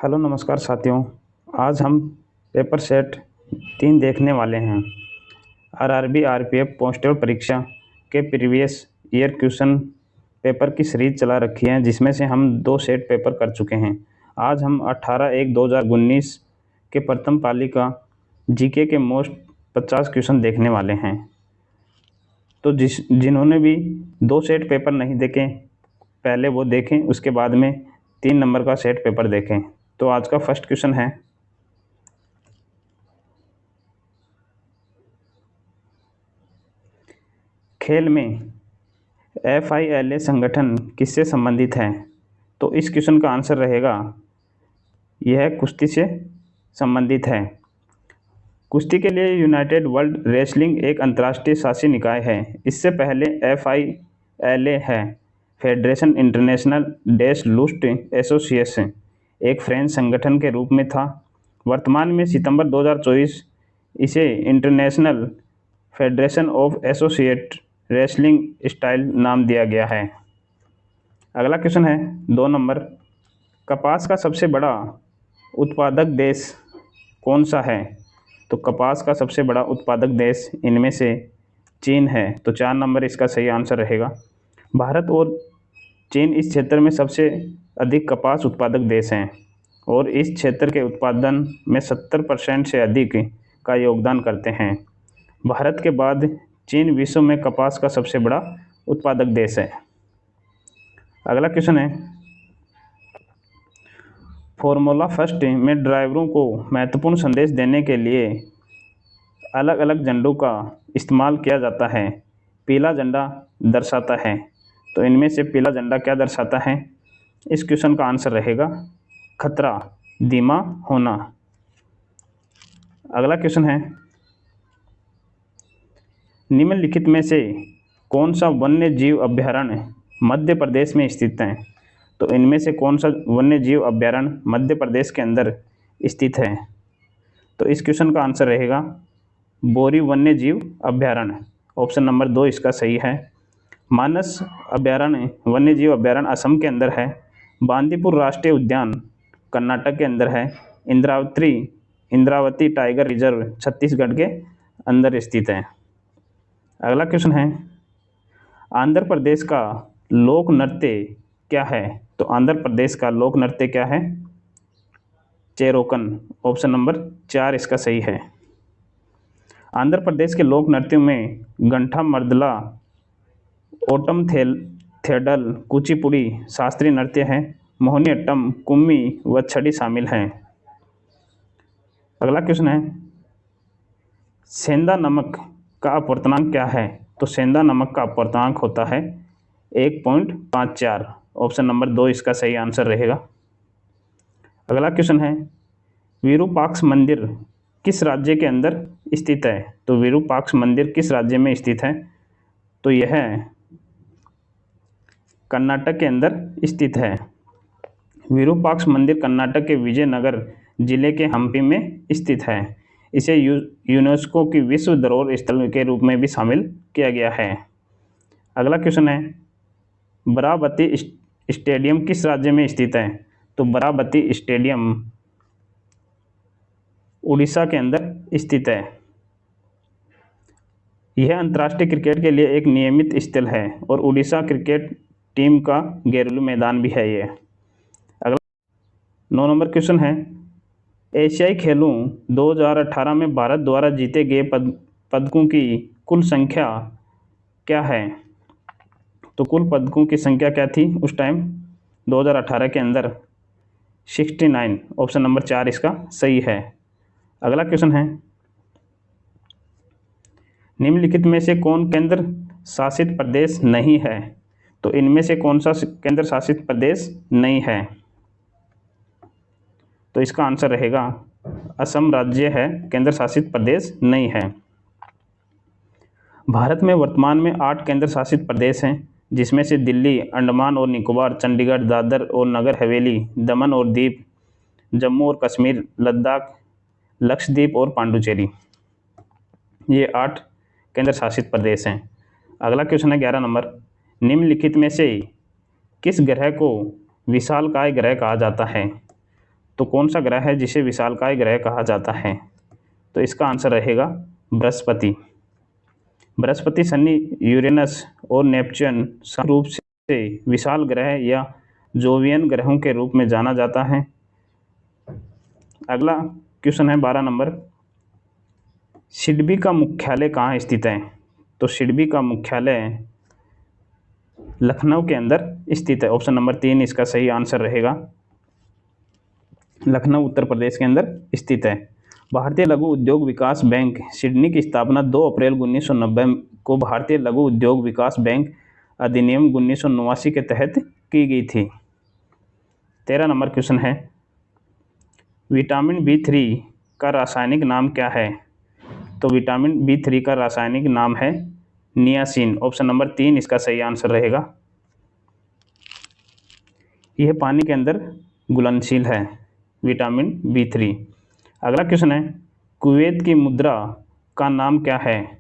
Hello नमस्कार साथियों। आज हम पेपर सेट 3 देखने वाले हैं। आरआरबी आरपीएफ कांस्टेबल परीक्षा के प्रीवियस ईयर क्वेश्चन पेपर की सीरीज चला रखी है, जिसमें से हम 2 सेट पेपर कर चुके हैं। आज हम 18/1/2019 के प्रथम पाली का जीके के मोस्ट 50 क्वेश्चन देखने वाले हैं। तो जिन्होंने भी 2 सेट पेपर नहीं देखे, पहले वो देखें, उसके बाद में 3 नंबर का सेट पेपर देखें। तो आज का फर्स्ट क्वेश्चन है, खेल में FILA संगठन किससे संबंधित है? तो इस क्वेश्चन का आंसर रहेगा, यह कुश्ती से संबंधित है। कुश्ती के लिए यूनाइटेड वर्ल्ड रेसलिंग एक अंतर्राष्ट्रीय शासी निकाय है। इससे पहले FILA है, फेडरेशन इंटरनेशनल डेस लुस्ट एसोसिएशन, एक फ्रेंच संगठन के रूप में था। वर्तमान में सितंबर 2024 इसे international federation of associate wrestling style नाम दिया गया है। अगला क्वेश्चन है 2 नंबर, कपास का सबसे बड़ा उत्पादक देश कौन सा है? तो कपास का सबसे बड़ा उत्पादक देश इनमें से चीन है। तो 4 नंबर इसका सही आंसर रहेगा। भारत और चीन इस क्षेत्र में सबसे अधिक कपास उत्पादक देश हैं और इस क्षेत्र के उत्पादन में 70% से अधिक का योगदान करते हैं। भारत के बाद चीन विश्व में कपास का सबसे बड़ा उत्पादक देश है। अगला क्वेश्चन है, फॉर्मूला फर्स्ट में ड्राइवरों को महत्वपूर्ण संदेश देने के लिए अलग अलग झंडों का इस्तेमाल किया जाता है। पीला झंडा दर्शाता है, तो इनमें से पीला झंडा क्या दर्शाता है? इस क्वेश्चन का आंसर रहेगा खतरा, धीमा होना। अगला क्वेश्चन है, निम्नलिखित में से कौन सा वन्य जीव अभयारण्य मध्य प्रदेश में स्थित है? तो इनमें से कौन सा वन्य जीव अभयारण्य मध्य प्रदेश के अंदर स्थित है? तो इस क्वेश्चन का आंसर रहेगा बोरी वन्य जीव अभयारण्य। ऑप्शन नंबर 2 इसका सही है। मानस अभयारण्य वन्य जीव अभयारण्य असम के अंदर है। बांदीपुर राष्ट्रीय उद्यान कर्नाटक के अंदर है। इंद्रावती टाइगर रिजर्व छत्तीसगढ़ के अंदर स्थित है। अगला क्वेश्चन है, आंध्र प्रदेश का लोक नृत्य क्या है? तो आंध्र प्रदेश का लोक नृत्य क्या है? चेरोकन। ऑप्शन नंबर 4 इसका सही है। आंध्र प्रदेश के लोक नृत्यों में गंठा मर्दला, ओटम थेडल, कुचिपुड़ी शास्त्रीय नृत्य है। मोहिनीअट्टम, कुम्मी व छड़ी शामिल हैं। अगला क्वेश्चन है, सेंधा नमक का अपवर्तनांक क्या है? तो सेंधा नमक का अपवर्तनांक होता है 1.54। ऑप्शन नंबर 2 इसका सही आंसर रहेगा। अगला क्वेश्चन है, विरूपाक्ष मंदिर किस राज्य के अंदर स्थित है? तो विरूपाक्ष मंदिर किस राज्य में स्थित है? तो यह कर्नाटक के अंदर स्थित है। विरूपाक्ष मंदिर कर्नाटक के विजयनगर जिले के हम्पी में स्थित है। इसे यूनेस्को की विश्व धरोहर स्थल के रूप में भी शामिल किया गया है। अगला क्वेश्चन है, बराबती स्टेडियम किस राज्य में स्थित है? तो बराबती स्टेडियम उड़ीसा के अंदर स्थित है। यह अंतर्राष्ट्रीय क्रिकेट के लिए एक नियमित स्थल है और उड़ीसा क्रिकेट टीम का घरेलू मैदान भी है ये। अगला 9 नंबर क्वेश्चन है, एशियाई खेलों 2018 में भारत द्वारा जीते गए पदकों की कुल संख्या क्या है? तो कुल पदकों की संख्या क्या थी उस टाइम 2018 के अंदर? 69। ऑप्शन नंबर 4 इसका सही है। अगला क्वेश्चन है, निम्नलिखित में से कौन केंद्र शासित प्रदेश नहीं है? तो इनमें से कौन सा केंद्र शासित प्रदेश नहीं है? तो इसका आंसर रहेगा असम राज्य है, केंद्र शासित प्रदेश नहीं है। भारत में वर्तमान में 8 केंद्र शासित प्रदेश हैं, जिसमें से दिल्ली, अंडमान और निकोबार, चंडीगढ़, दादर और नगर हवेली, दमन और दीप, जम्मू और कश्मीर, लद्दाख, लक्षद्वीप और पांडुचेरी, ये 8 केंद्र शासित प्रदेश हैं। अगला क्वेश्चन है 11 नंबर, निम्नलिखित में से किस ग्रह को विशालकाय ग्रह कहा जाता है? तो कौन सा ग्रह है जिसे विशालकाय ग्रह कहा जाता है? तो इसका आंसर रहेगा बृहस्पति। बृहस्पति, शनि, यूरेनस और नेपच्यून सामान्य रूप से विशाल ग्रह या जोवियन ग्रहों के रूप में जाना जाता है। अगला क्वेश्चन है 12 नंबर। सिडबी का मुख्यालय कहाँ स्थित है? तो सिडबी का मुख्यालय लखनऊ के अंदर स्थित है। ऑप्शन नंबर 3 इसका सही आंसर रहेगा। लखनऊ उत्तर प्रदेश के अंदर स्थित है। भारतीय लघु उद्योग विकास बैंक सिडनी की स्थापना 2 अप्रैल 1990 को भारतीय लघु उद्योग विकास बैंक अधिनियम 1989 के तहत की गई थी। 13 नंबर क्वेश्चन है, विटामिन B3 का रासायनिक नाम क्या है? तो विटामिन B3 का रासायनिक नाम है नियासिन। ऑप्शन नंबर 3 इसका सही आंसर रहेगा। यह पानी के अंदर घुलनशील है, विटामिन B3। अगला क्वेश्चन है, कुवैत की मुद्रा का नाम क्या है?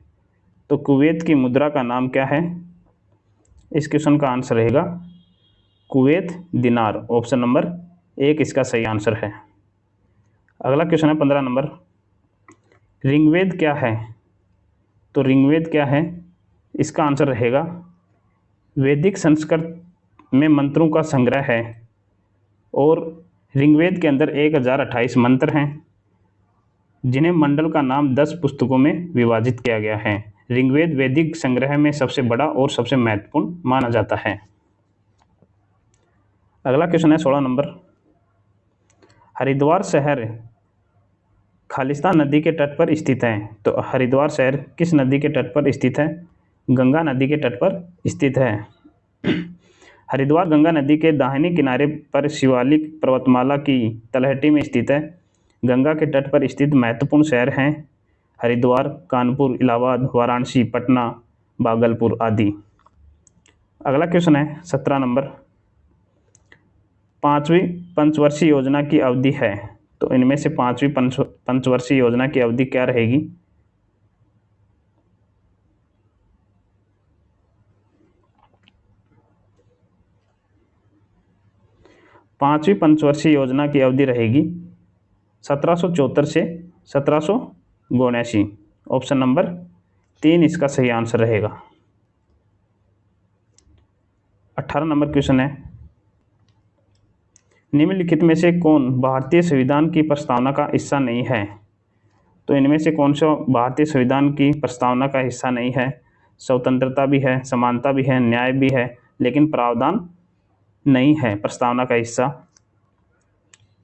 तो कुवैत की मुद्रा का नाम क्या है? इस क्वेश्चन का आंसर रहेगा कुवैत दिनार। ऑप्शन नंबर 1 इसका सही आंसर है। अगला क्वेश्चन है 15 नंबर। ऋग्वेद क्या है? तो ऋग्वेद क्या है? इसका आंसर रहेगा वैदिक संस्कृत में मंत्रों का संग्रह है और ऋग्वेद के अंदर 1028 मंत्र हैं जिन्हें मंडल का नाम 10 पुस्तकों में विभाजित किया गया है। ऋग्वेद वैदिक संग्रह में सबसे बड़ा और सबसे महत्वपूर्ण माना जाता है। अगला क्वेश्चन है 16 नंबर। हरिद्वार शहर खालिस्तान नदी के तट पर स्थित है। तो हरिद्वार शहर किस नदी के तट पर स्थित है? गंगा नदी के तट पर स्थित है। हरिद्वार गंगा नदी के दाहिने किनारे पर शिवालिक पर्वतमाला की तलहटी में स्थित है। गंगा के तट पर स्थित महत्वपूर्ण शहर हैं हरिद्वार, कानपुर, इलाहाबाद, वाराणसी, पटना, भागलपुर आदि। अगला क्वेश्चन है 17 नंबर। 5वीं पंचवर्षीय योजना की अवधि है। तो इनमें से 5वीं पंचवर्षीय योजना की अवधि क्या रहेगी? पांचवी पंचवर्षीय योजना की अवधि रहेगी 1774 से 1779। ऑप्शन नंबर 3 इसका सही आंसर रहेगा। 18 नंबर क्वेश्चन है, निम्नलिखित में से कौन भारतीय संविधान की प्रस्तावना का हिस्सा नहीं है? तो इनमें से कौन सा भारतीय संविधान की प्रस्तावना का हिस्सा नहीं है? स्वतंत्रता भी है, समानता भी है, न्याय भी है, लेकिन प्रावधान नहीं है प्रस्तावना का हिस्सा।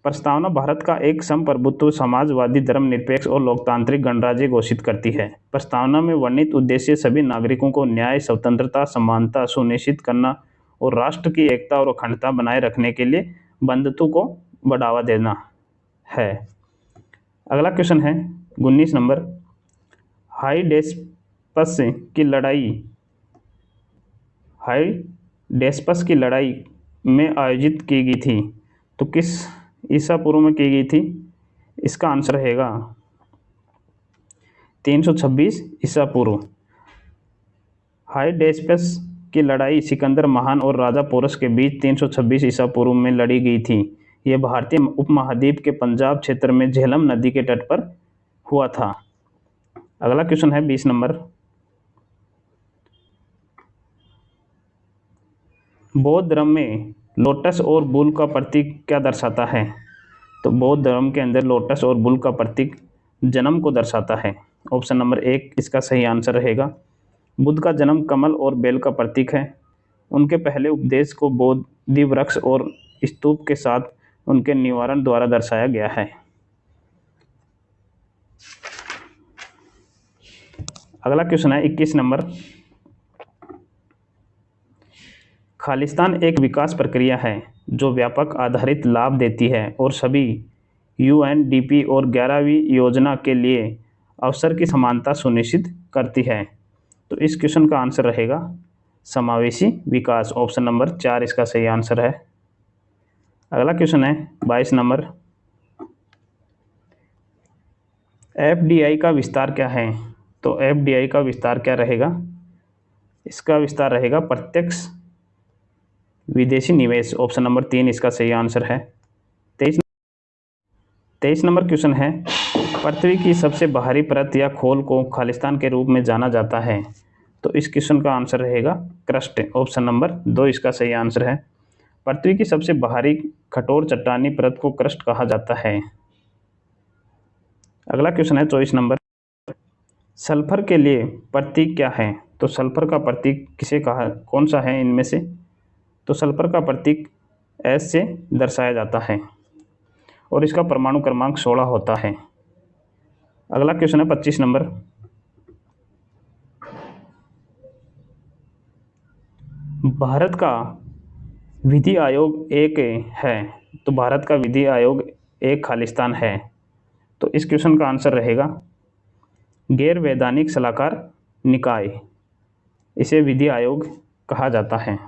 प्रस्तावना भारत का एक संप्रभुत्व, समाजवादी, धर्मनिरपेक्ष और लोकतांत्रिक गणराज्य घोषित करती है। प्रस्तावना में वर्णित उद्देश्य सभी नागरिकों को न्याय, स्वतंत्रता, समानता सुनिश्चित करना और राष्ट्र की एकता और अखंडता बनाए रखने के लिए बंधुत्व को बढ़ावा देना है। अगला क्वेश्चन है 19 नंबर। हाईडेस्पस की लड़ाई में आयोजित की गई थी तो किस ईसा पूर्व में की गई थी? इसका आंसर रहेगा 326 ईसा पूर्व। हाईडेस्पस की लड़ाई सिकंदर महान और राजा पोरस के बीच 326 ईसा पूर्व में लड़ी गई थी। यह भारतीय उपमहाद्वीप के पंजाब क्षेत्र में झेलम नदी के तट पर हुआ था। अगला क्वेश्चन है 20 नंबर। बौद्ध धर्म में लोटस और बुल का प्रतीक क्या दर्शाता है? तो बौद्ध धर्म के अंदर लोटस और बुल का प्रतीक जन्म को दर्शाता है। ऑप्शन नंबर 1 इसका सही आंसर रहेगा। बुद्ध का जन्म कमल और बेल का प्रतीक है। उनके पहले उपदेश को बोधि वृक्ष और स्तूप के साथ उनके निवारण द्वारा दर्शाया गया है। अगला क्वेश्चन है 21 नंबर। खालिस्तान एक विकास प्रक्रिया है जो व्यापक आधारित लाभ देती है और सभी UNDP और 11वीं योजना के लिए अवसर की समानता सुनिश्चित करती है। तो इस क्वेश्चन का आंसर रहेगा समावेशी विकास। ऑप्शन नंबर 4 इसका सही आंसर है। अगला क्वेश्चन है 22 नंबर। FDI का विस्तार क्या है? तो FDI का विस्तार क्या रहेगा? इसका विस्तार रहेगा प्रत्यक्ष विदेशी निवेश। ऑप्शन नंबर 3 इसका सही आंसर है। 23 23 नंबर क्वेश्चन है, पृथ्वी की सबसे बाहरी परत या खोल को खालिस्तान के रूप में जाना जाता है। तो इस क्वेश्चन का आंसर रहेगा क्रस्ट। ऑप्शन नंबर 2 इसका सही आंसर है। पृथ्वी की सबसे बाहरी कठोर चट्टानी परत को क्रस्ट कहा जाता है। अगला क्वेश्चन है 24 नंबर, सल्फर के लिए प्रतीक क्या है। तो सल्फर का प्रतीक किसे कहा, कौन सा है इनमें से। तो सल्फर का प्रतीक एस से दर्शाया जाता है और इसका परमाणु क्रमांक 16 होता है। अगला क्वेश्चन है 25 नंबर, भारत का विधि आयोग एक है। तो भारत का विधि आयोग एक खालिस्तान है। तो इस क्वेश्चन का आंसर रहेगा गैर वैधानिक सलाहकार निकाय, इसे विधि आयोग कहा जाता है।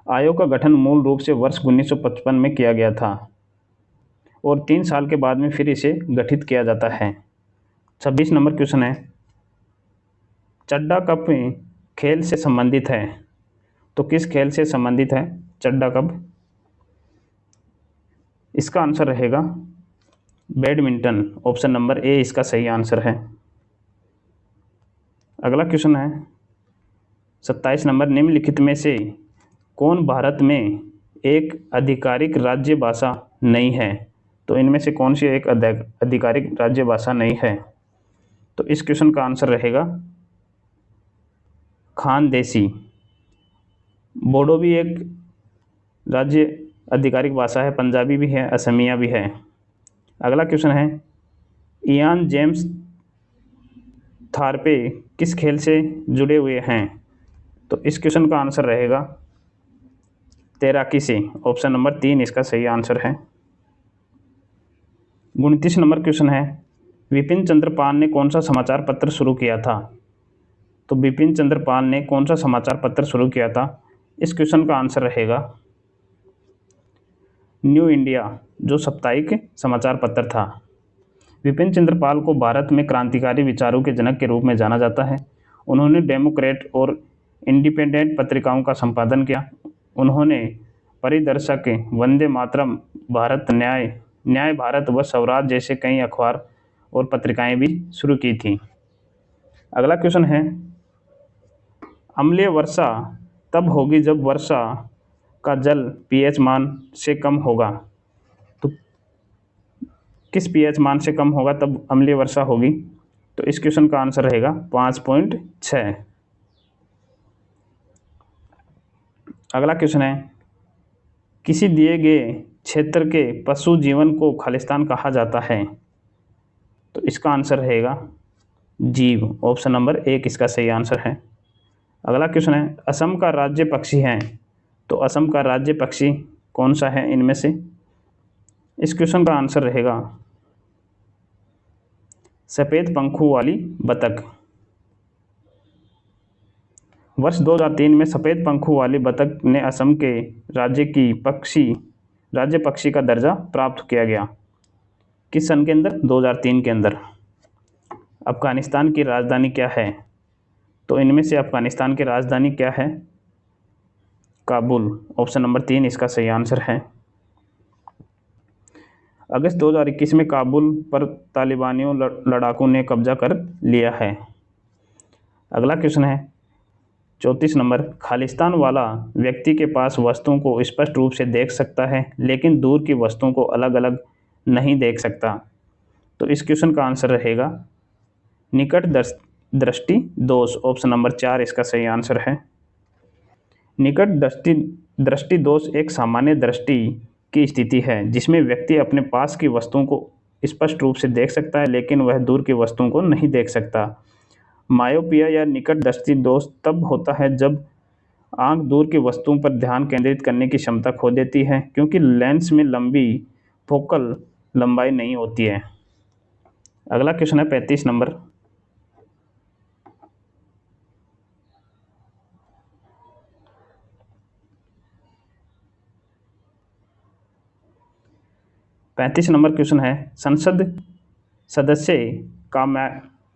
आयोग का गठन मूल रूप से वर्ष 1955 में किया गया था और 3 साल के बाद में फिर इसे गठित किया जाता है। 26 नंबर क्वेश्चन है, चड्डा कप खेल से संबंधित है। तो किस खेल से संबंधित है चड्डा कप। इसका आंसर रहेगा बैडमिंटन। ऑप्शन नंबर ए इसका सही आंसर है। अगला क्वेश्चन है 27 नंबर, निम्नलिखित में से कौन भारत में एक आधिकारिक राज्य भाषा नहीं है। तो इनमें से कौन सी एक आधिकारिक राज्य भाषा नहीं है। तो इस क्वेश्चन का आंसर रहेगा खानदेशी। बोडो भी एक राज्य आधिकारिक भाषा है, पंजाबी भी है, असमिया भी है। अगला क्वेश्चन है, इयान जेम्स थारपे किस खेल से जुड़े हुए हैं। तो इस क्वेश्चन का आंसर रहेगा तैराकी से। ऑप्शन नंबर 3 इसका सही आंसर है। 29 नंबर क्वेश्चन है, विपिन चंद्र पाल ने कौन सा समाचार पत्र शुरू किया था। तो विपिन चंद्र पाल ने कौन सा समाचार पत्र शुरू किया था। इस क्वेश्चन का आंसर रहेगा न्यू इंडिया, जो साप्ताहिक समाचार पत्र था। विपिन चंद्र पाल को भारत में क्रांतिकारी विचारों के जनक के रूप में जाना जाता है। उन्होंने डेमोक्रेट और इंडिपेंडेंट पत्रिकाओं का संपादन किया। उन्होंने परिदर्शक, वंदे मातरम, भारत न्याय, न्याय भारत व स्वराज जैसे कई अखबार और पत्रिकाएं भी शुरू की थी। अगला क्वेश्चन है, अम्लीय वर्षा तब होगी जब वर्षा का जल पीएच मान से कम होगा। तो किस पीएच मान से कम होगा तब अम्लीय वर्षा होगी। तो इस क्वेश्चन का आंसर रहेगा 5.6। अगला क्वेश्चन है, किसी दिए गए क्षेत्र के पशु जीवन को खालिस्तान कहा जाता है। तो इसका आंसर रहेगा जीव। ऑप्शन नंबर 1 इसका सही आंसर है। अगला क्वेश्चन है, असम का राज्य पक्षी है। तो असम का राज्य पक्षी कौन सा है इनमें से। इस क्वेश्चन का आंसर रहेगा सफ़ेद पंखों वाली बतख। वर्ष 2003 में सफ़ेद पंखों वाली बतख ने असम के राज्य पक्षी का दर्जा प्राप्त किया गया। किस सन के अंदर, 2003 के अंदर। अफगानिस्तान की राजधानी क्या है। तो इनमें से अफगानिस्तान की राजधानी क्या है, काबुल। ऑप्शन नंबर 3 इसका सही आंसर है। अगस्त 2021 में काबुल पर तालिबानियों लड़ाकों ने कब्जा कर लिया है। अगला क्वेश्चन है 34 नंबर, खालिस्तान वाला व्यक्ति के पास वस्तुओं को स्पष्ट रूप से देख सकता है लेकिन दूर की वस्तुओं को अलग अलग नहीं देख सकता। तो इस क्वेश्चन का आंसर रहेगा निकट दृष्टि दोष। ऑप्शन नंबर 4 इसका सही आंसर है। निकट दृष्टि दोष एक सामान्य दृष्टि की स्थिति है जिसमें व्यक्ति अपने पास की वस्तुओं को स्पष्ट रूप से देख सकता है लेकिन वह दूर की वस्तुओं को नहीं देख सकता। मायोपिया या निकट दृष्टि दोष तब होता है जब आंख दूर की वस्तुओं पर ध्यान केंद्रित करने की क्षमता खो देती है क्योंकि लेंस में लंबी फोकल लंबाई नहीं होती है। अगला क्वेश्चन है 35 नंबर, क्वेश्चन है, संसद सदस्य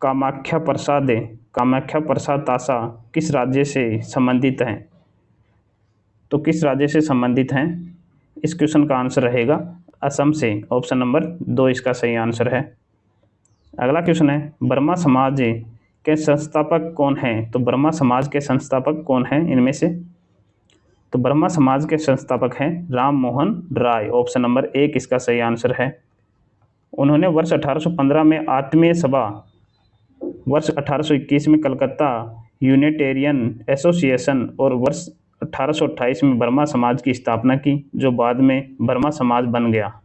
कामाख्या प्रसाद तासा किस राज्य से संबंधित हैं। तो किस राज्य से संबंधित हैं। इस क्वेश्चन का आंसर रहेगा असम से। ऑप्शन नंबर 2 इसका सही आंसर है। अगला क्वेश्चन है, ब्रह्मा समाज के संस्थापक कौन हैं? तो ब्रह्मा समाज के संस्थापक कौन हैं इनमें से? तो ब्रह्मा समाज के संस्थापक हैं राम मोहन राय। ऑप्शन नंबर 1 इसका सही आंसर है। उन्होंने वर्ष 1815 में आत्मीय सभा, वर्ष 1821 में कलकत्ता यूनिटेरियन एसोसिएशन और वर्ष 1828 में ब्रह्मा समाज की स्थापना की, जो बाद में ब्रह्मा समाज बन गया।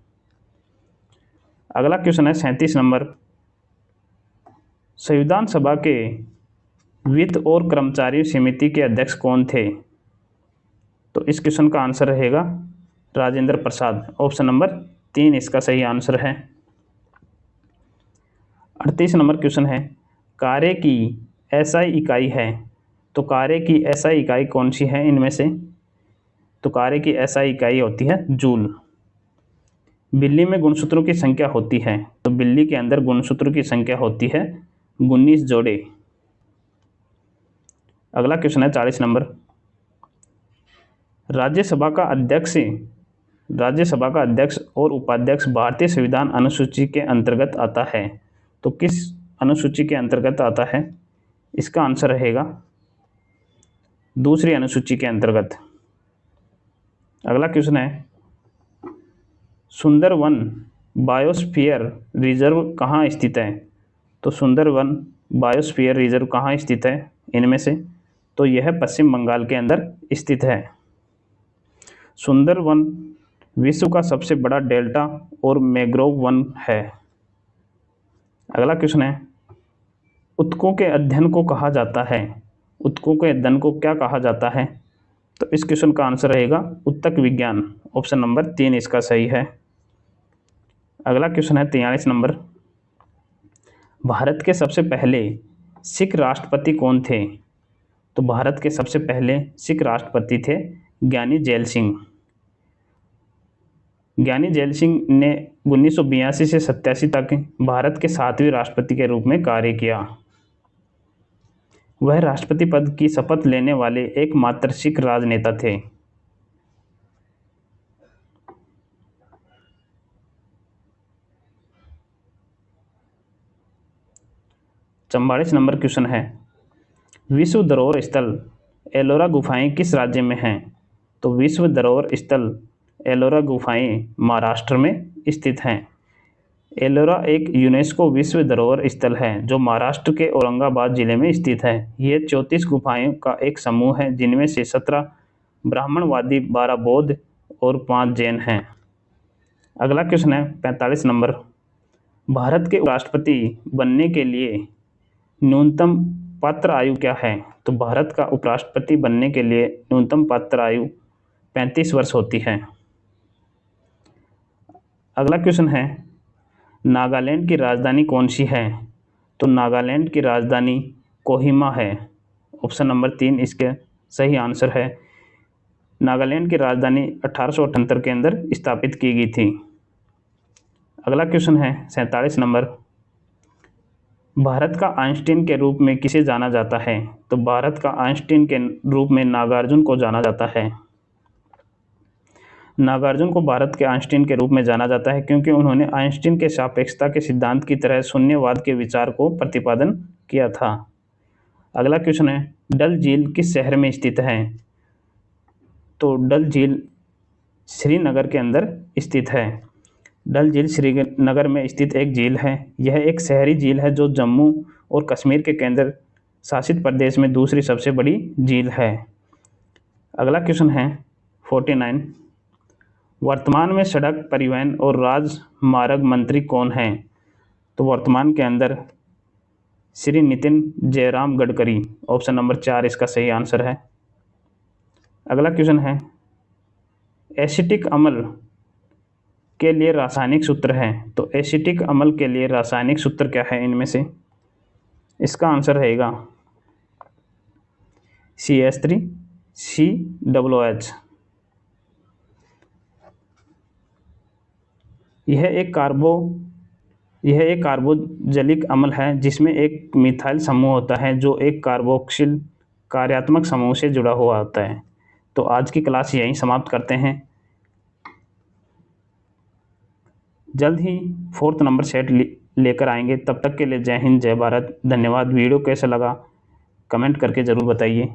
अगला क्वेश्चन है 37 नंबर, संविधान सभा के वित्त और कर्मचारी समिति के अध्यक्ष कौन थे? तो इस क्वेश्चन का आंसर रहेगा राजेंद्र प्रसाद। ऑप्शन नंबर 3 इसका सही आंसर है। 38 नंबर क्वेश्चन है, कार्य की एसआई इकाई है। तो कार्य की एसआई इकाई कौन सी है इनमें से? तो कार्य की एसआई इकाई होती है जूल। बिल्ली में गुणसूत्रों की संख्या होती है। तो बिल्ली के अंदर गुणसूत्रों की संख्या होती है 19 जोड़े। अगला क्वेश्चन है 40 नंबर, राज्यसभा का अध्यक्ष और उपाध्यक्ष भारतीय संविधान अनुसूची के अंतर्गत आता है। तो किस अनुसूची के अंतर्गत आता है? इसका आंसर रहेगा दूसरी अनुसूची के अंतर्गत। अगला क्वेश्चन है, सुंदरवन बायोस्फीयर रिजर्व कहाँ स्थित है? तो सुंदरवन बायोस्फीयर रिजर्व कहाँ स्थित है इनमें से? तो यह पश्चिम बंगाल के अंदर स्थित है। सुंदरवन विश्व का सबसे बड़ा डेल्टा और मैंग्रोव वन है। अगला क्वेश्चन है, ऊतकों के अध्ययन को कहा जाता है। ऊतकों के अध्ययन को क्या कहा जाता है? तो इस क्वेश्चन का आंसर रहेगा ऊतक विज्ञान। ऑप्शन नंबर 3 इसका सही है। अगला क्वेश्चन है 43 नंबर, भारत के सबसे पहले सिख राष्ट्रपति कौन थे? तो भारत के सबसे पहले सिख राष्ट्रपति थे ज्ञानी जैल सिंह। ज्ञानी जैल सिंह ने 1982 से 87 तक भारत के 7वें राष्ट्रपति के रूप में कार्य किया। वह राष्ट्रपति पद की शपथ लेने वाले एकमात्र सिख राजनेता थे। चौवालीस नंबर क्वेश्चन है, विश्व धरोहर स्थल एलोरा गुफाएं किस राज्य में हैं? तो विश्व धरोहर स्थल एलोरा गुफाएं महाराष्ट्र में स्थित हैं। एलोरा एक यूनेस्को विश्व धरोहर स्थल है जो महाराष्ट्र के औरंगाबाद जिले में स्थित है। यह 34 गुफाएं का एक समूह है, जिनमें से 17 ब्राह्मणवादी, 12 बौद्ध और 5 जैन हैं। अगला क्वेश्चन है 45 नंबर, भारत के राष्ट्रपति बनने के लिए न्यूनतम पात्र आयु क्या है? तो भारत का उपराष्ट्रपति बनने के लिए न्यूनतम पात्र आयु 35 वर्ष होती है। अगला क्वेश्चन है, नागालैंड की राजधानी कौन सी है? तो नागालैंड की राजधानी कोहिमा है। ऑप्शन नंबर 3 इसके सही आंसर है। नागालैंड की राजधानी 1878 के अंदर स्थापित की गई थी। अगला क्वेश्चन है 47 नंबर, भारत का आइंस्टीन के रूप में किसे जाना जाता है? तो भारत का आइंस्टीन के रूप में नागार्जुन को जाना जाता है। नागार्जुन को भारत के आइंस्टीन के रूप में जाना जाता है क्योंकि उन्होंने आइंस्टीन के सापेक्षता के सिद्धांत की तरह शून्यवाद के विचार को प्रतिपादन किया था। अगला क्वेश्चन है, डल झील किस शहर में स्थित है? तो डल झील श्रीनगर के अंदर स्थित है। डल झील श्रीनगर में स्थित एक झील है। यह एक शहरी झील है जो जम्मू और कश्मीर के केंद्र शासित प्रदेश में दूसरी सबसे बड़ी झील है। अगला क्वेश्चन है 49, वर्तमान में सड़क परिवहन और राजमार्ग मंत्री कौन हैं? तो वर्तमान के अंदर श्री नितिन जयराम गडकरी। ऑप्शन नंबर 4 इसका सही आंसर है। अगला क्वेश्चन है, एसिटिक अम्ल के लिए रासायनिक सूत्र है। तो एसिटिक अम्ल के लिए रासायनिक सूत्र क्या है इनमें से? इसका आंसर रहेगा CH3COOH। यह एक कार्बोजलिक अम्ल है जिसमें एक मिथाइल समूह होता है जो एक कार्बोक्सिल कार्यात्मक समूह से जुड़ा हुआ होता है। तो आज की क्लास यहीं समाप्त करते हैं। जल्द ही 4th नंबर सेट लेकर आएंगे। तब तक के लिए जय हिंद, जय भारत, धन्यवाद। वीडियो कैसा लगा कमेंट करके ज़रूर बताइए।